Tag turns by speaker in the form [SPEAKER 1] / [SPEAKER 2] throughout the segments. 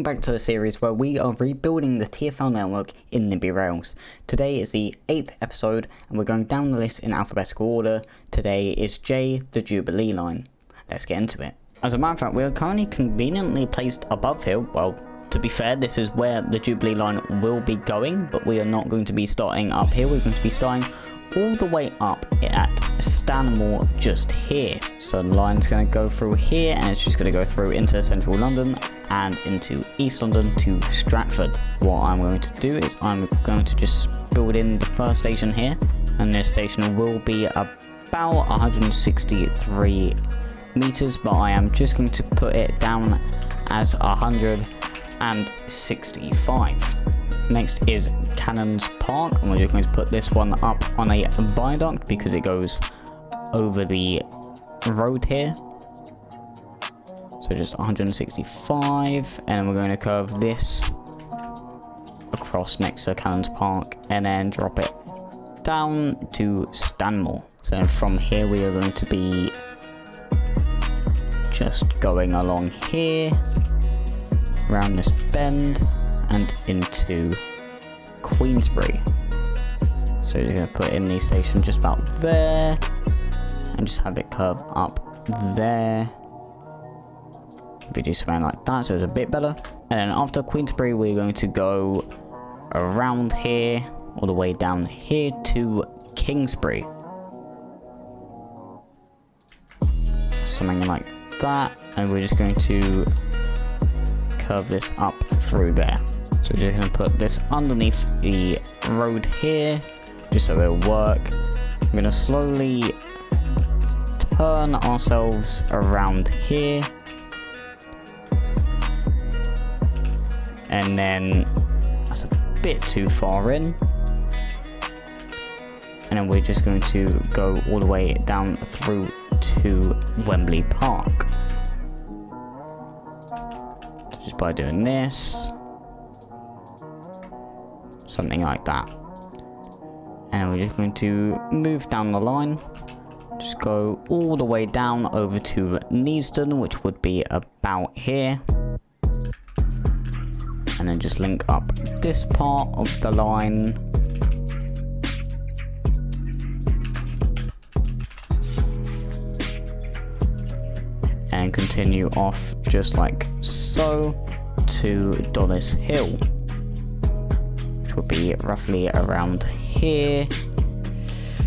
[SPEAKER 1] Back to the series where we are rebuilding the TFL network in NIMBY Rails. Today is the 8th episode and we're going down the list in alphabetical order. Today is J, the Jubilee line. Let's get into it. As a matter of fact, we are currently conveniently placed above here. Well, to be fair, this is where the Jubilee line will be going, but we are not going to be starting up here. We're going to be starting all the way up at Stanmore just here. So the line's going to go through here and it's just going to go through into central London and into East London to Stratford. What I'm going to do is I'm going to just build in the first station here, and this station will be about 163 meters, but I am just going to put it down as 165. Next is Cannons Park, and we're just going to put this one up on a viaduct because it goes over the road here. So just 165, and then we're going to curve this across next to Cannons Park and then drop it down to Stanmore. So then from here we are going to be just going along here, around this bend and into Queensbury. So you're going to put in the station just about there and just have it curve up there. We do something like that so it's a bit better. And then after Queensbury we're going to go around here all the way down here to Kingsbury. Something like that, and we're just going to curve this up through there. So we're just going to put this underneath the road here just so it'll work. I'm going to slowly turn ourselves around here, and then that's a bit too far in, and then we're just going to go all the way down through to Wembley Park. So just by doing this, something like that, and we're just going to move down the line, just go all the way down over to Neasden, which would be about here, and then just link up this part of the line and continue off just like so to Dollis Hill, which will be roughly around here.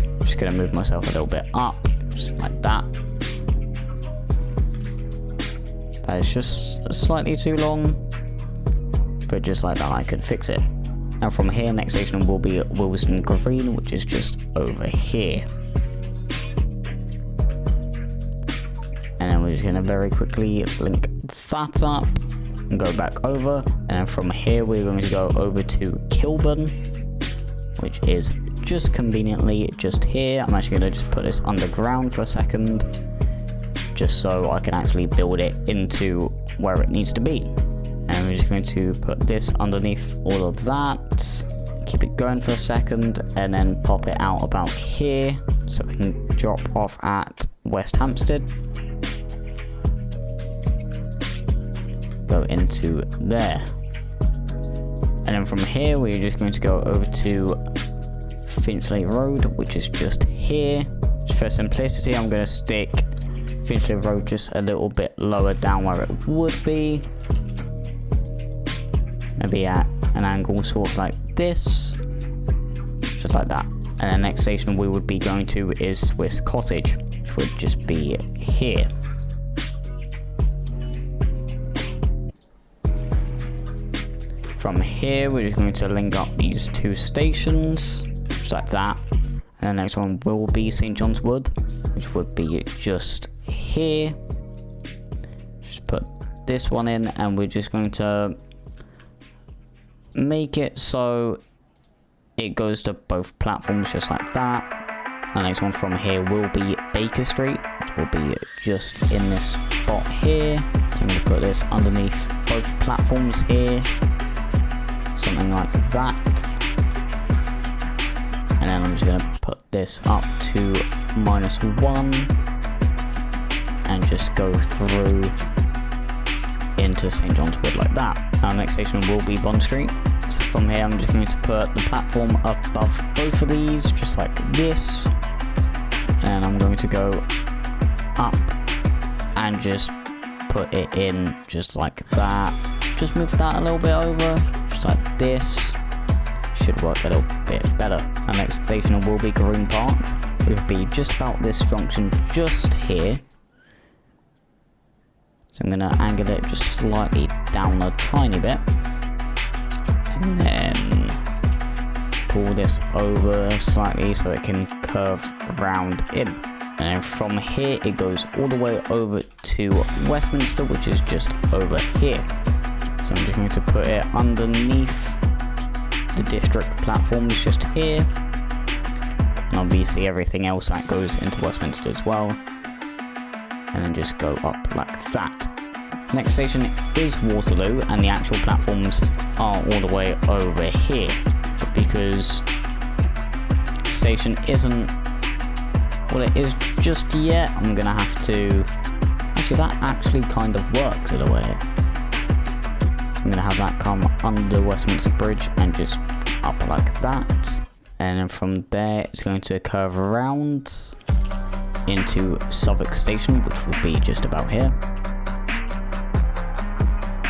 [SPEAKER 1] I'm just going to move myself a little bit up, just like that. That is just slightly too long, but just like that I can fix it. Now from here, next station will be Wilson Green, which is just over here. And then we're just going to very quickly link that up and go back over. And then from here we're going to go over to Kilburn, which is just conveniently just here. I'm actually going to just put this underground for a second, just so I can actually build it into where it needs to be. And we're just going to put this underneath all of that, keep it going for a second, and then pop it out about here so we can drop off at West Hampstead. Go into there, and then from here we're just going to go over to Finchley Road, which is just here. Just for simplicity, I'm going to stick Finchley Road just a little bit lower down where it would be, maybe at an angle sort of like this, just like that. And the next station we would be going to is Swiss Cottage, which would just be here. From here we're just going to link up these two stations, just like that. And the next one will be St John's Wood, which would be just here. Just put this one in, and we're just going to make it so it goes to both platforms, just like that. The next one from here will be Baker Street, which will be just in this spot here. So I'm going to put this underneath both platforms here, something like that. And then I'm just going to put this up to -1 and just go through into St John's Wood like that. Our next station will be Bond Street. So from here I'm just going to put the platform above both of these, just like this. And I'm going to go up and just put it in just like that. Just move that a little bit over, just like this. Should work a little bit better. Our next station will be Green Park. It will be just about this junction just here. So I'm going to angle it just slightly down a tiny bit. And then pull this over slightly so it can curve around in. And then from here it goes all the way over to Westminster, which is just over here. So I'm just going to put it underneath the district platforms just here. And obviously everything else that goes into Westminster as well. And then just go up like that. Next station is Waterloo, and the actual platforms are all the way over here. Because the station isn't what it is just yet, I'm gonna have to... Actually, that actually kind of works in a way. I'm gonna have that come under Westminster Bridge and just up like that. And then from there, it's going to curve around into Southwark Station, which will be just about here.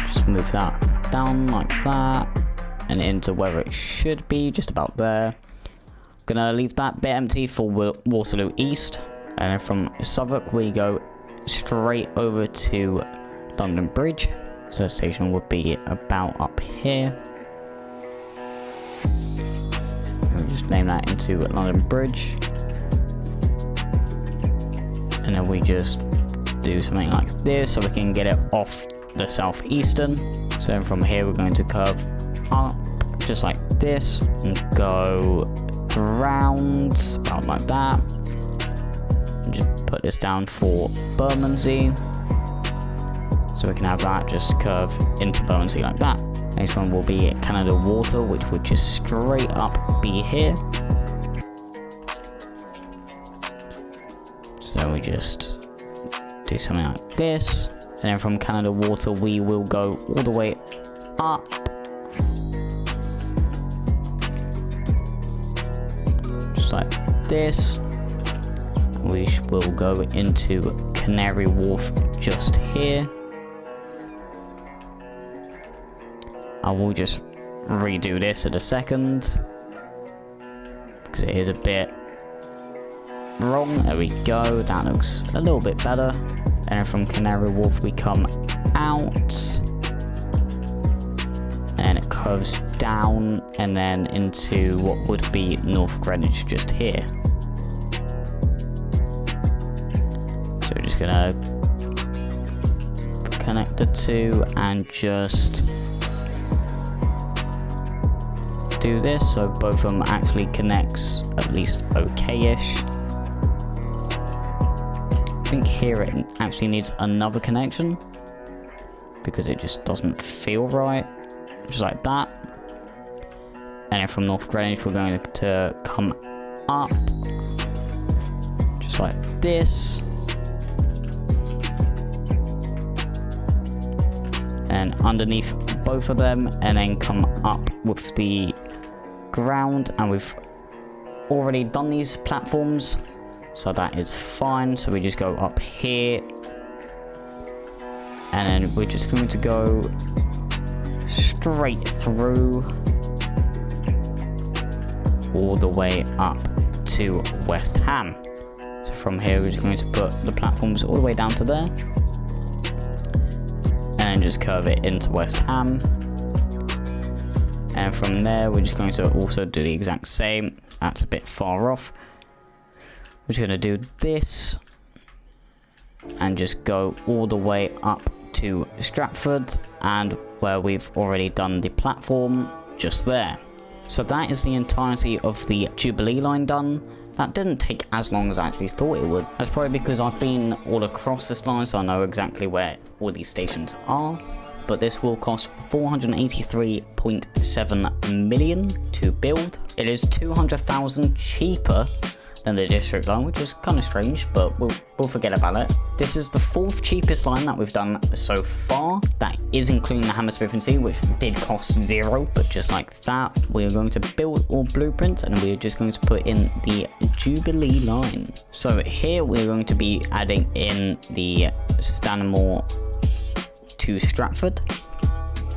[SPEAKER 1] Just move that down like that and into where it should be, just about there. Gonna leave that bit empty for Waterloo East, and then from Southwark we go straight over to London Bridge. So the station would be about up here. We'll just name that into London Bridge. And then we just do something like this so we can get it off the southeastern. So then from here we're going to curve up just like this and go around about like that. And just put this down for Bermondsey. So we can have that just curve into Bermondsey like that. Next one will be Canada Water, which would just straight up be here. So we just do something like this. And then from Canada Water we will go all the way up. Just like this. We will go into Canary Wharf just here. I will just redo this in a second because it is a bit wrong. There we go, that looks a little bit better. And then from Canary Wharf we come out and it curves down and then into what would be North Greenwich just here. So we're just gonna connect the two and just do this so both of them actually connects at least okay-ish. I think here it actually needs another connection because it just doesn't feel right, just like that. And then from North Greenwich we're going to come up just like this and underneath both of them, and then come up with the ground. And we've already done these platforms, so that is fine. So we just go up here and then we're just going to go straight through all the way up to West Ham. So from here we're just going to put the platforms all the way down to there and just curve it into West Ham. And from there we're just going to also do the exact same. That's a bit far off. We're just going to do this and just go all the way up to Stratford, and where we've already done the platform just there. So that is the entirety of the Jubilee line done. That didn't take as long as I actually thought it would. That's probably because I've been all across this line, so I know exactly where all these stations are. But this will cost 483.7 million to build. It is 200,000 cheaper than the district line, which is kind of strange, but we'll forget about it. This is the 4th cheapest line that we've done so far. That is including the Hammersmith and C, which did cost 0, but just like that, we're going to build all blueprints and we're just going to put in the Jubilee line. So here we're going to be adding in the Stanmore to Stratford.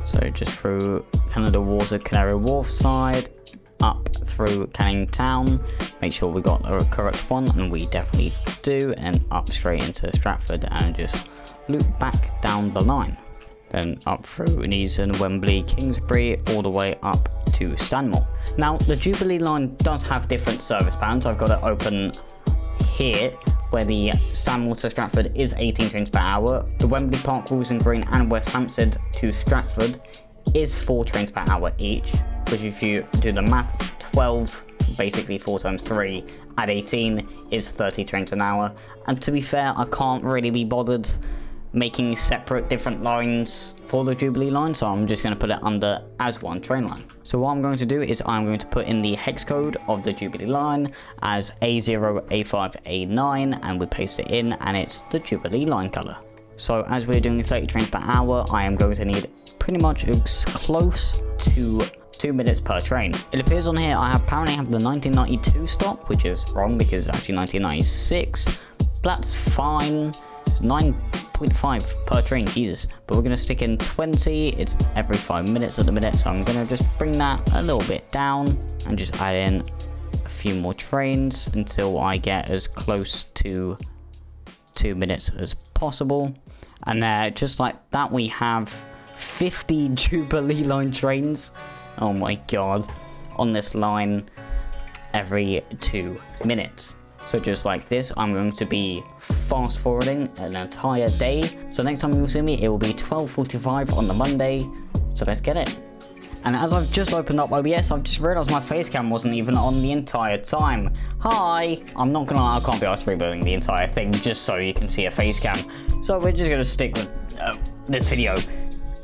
[SPEAKER 1] So just through Canada Water, Canary Wharf side, up through Canning Town, make sure we got the correct one, and we definitely do, and up straight into Stratford and just loop back down the line. Then up through Neeson, Wembley, Kingsbury, all the way up to Stanmore. Now the Jubilee line does have different service bands. I've got it open here, where the Stanmore to Stratford is 18 trains per hour. The Wembley Park, Willesden Green and West Hampstead to Stratford is 4 trains per hour each, which if you do the math, 12, basically 4 times 3, at 18 is 30 trains an hour. And to be fair, I can't really be bothered making separate different lines for the Jubilee line, so I'm just going to put it under as one train line. So what I'm going to do is I'm going to put in the hex code of the Jubilee line as A0, A5, A9, and we paste it in, and it's the Jubilee line colour. So as we're doing 30 trains per hour, I am going to need pretty much as close to 2 minutes per train. It appears on here I apparently have the 1992 stop, which is wrong because it's actually 1996. But that's fine. 9.5 per train, Jesus. But we're going to stick in 20. It's every 5 minutes at the minute, so I'm going to just bring that a little bit down and just add in a few more trains until I get as close to 2 minutes as possible. And just like that, we have 50 Jubilee line trains, oh my god, on this line every 2 minutes. So just like this, I'm going to be fast forwarding an entire day. So next time you'll see me, it will be 12:45 on the Monday. So let's get it. And as I've just opened up OBS, I've just realised my face cam wasn't even on the entire time. Hi! I'm not gonna lie, I can't be asked rebuilding the entire thing just so you can see a face cam. So we're just gonna stick with this video.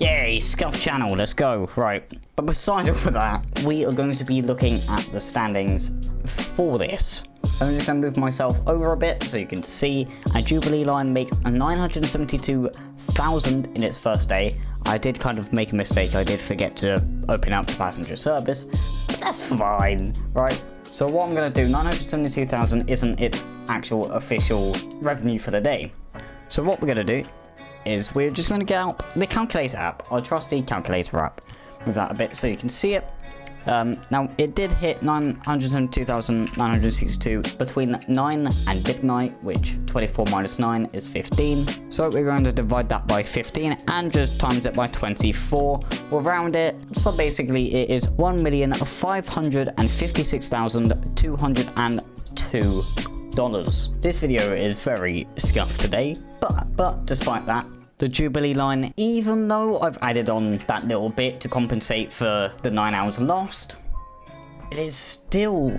[SPEAKER 1] Yay, Scuff channel, let's go. Right, but beside all of that, we are going to be looking at the standings for this. I'm just going to move myself over a bit so you can see a Jubilee line makes 972,000 in its first day. I did kind of make a mistake. I did forget to open up the passenger service, but that's fine, right? So what I'm going to do, 972,000 isn't its actual official revenue for the day. So what we're going to do is we're just going to get out the calculator app, our trusty calculator app. Move that a bit so you can see it. Now, it did hit 902,962 between 9 and midnight, which 24 minus 9 is 15. So we're going to divide that by 15 and just times it by 24. We'll round it. So basically, it is $1,556,202. This video is very scuffed today, but despite that, the Jubilee line, even though I've added on that little bit to compensate for the 9 hours lost, it still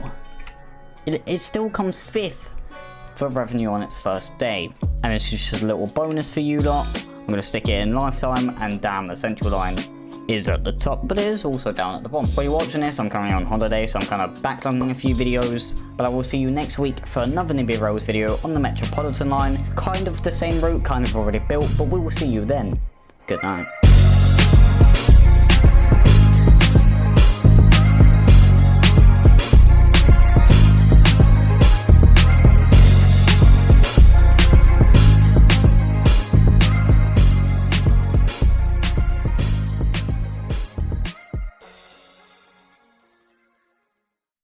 [SPEAKER 1] comes 5th for revenue on its first day. And it's just a little bonus for you lot. I'm going to stick it in lifetime, and damn, the central line is at the top, but it is also down at the bottom. While you're watching this, I'm currently on holiday, so I'm kind of backlogging a few videos, but I will see you next week for another NIMBY Rails video on the Metropolitan line. Kind of the same route, kind of already built, but we will see you then. Good night.